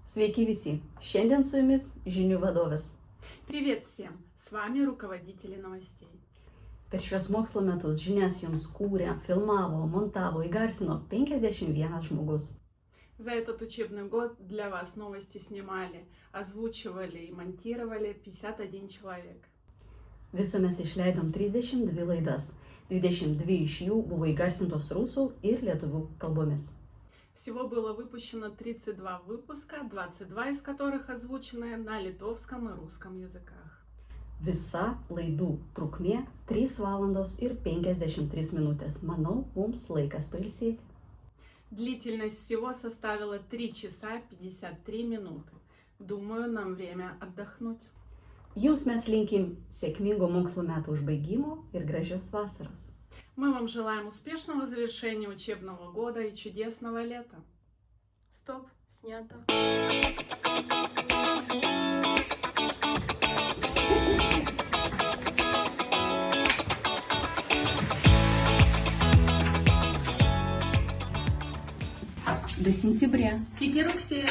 Sveiki visi, šiandien su jumis žinių vadovės. Привет всем! С вами руководители новостей. Per šios mokslo metus žinias jums kūrė, filmavo, montavo, įgarsino 51 žmogus. За этот учебный год для вас новости снимали, озвучивали и монтировали 51 человек. Viso mes išleidom 32 laidas, 22 iš jų buvo įgarsintos rusų ir lietuvių kalbomis. Всего было выпущено 32 выпуска, 22 из которых озвучены на литовском и русском языках. Visa laidų trukmė 3 valandos ir 53 minutės. Manau, mums laikas pailsėti. Длительность всего составила 3 часа 53 минуты. Думаю, нам время отдохнуть. Jums mes linkim sėkmingo mokslo metų užbaigimo ir gražios vasaros. Мы вам желаем успешного завершения учебного года и чудесного лета. Стоп, снято. До сентября. Iki rugsėjo.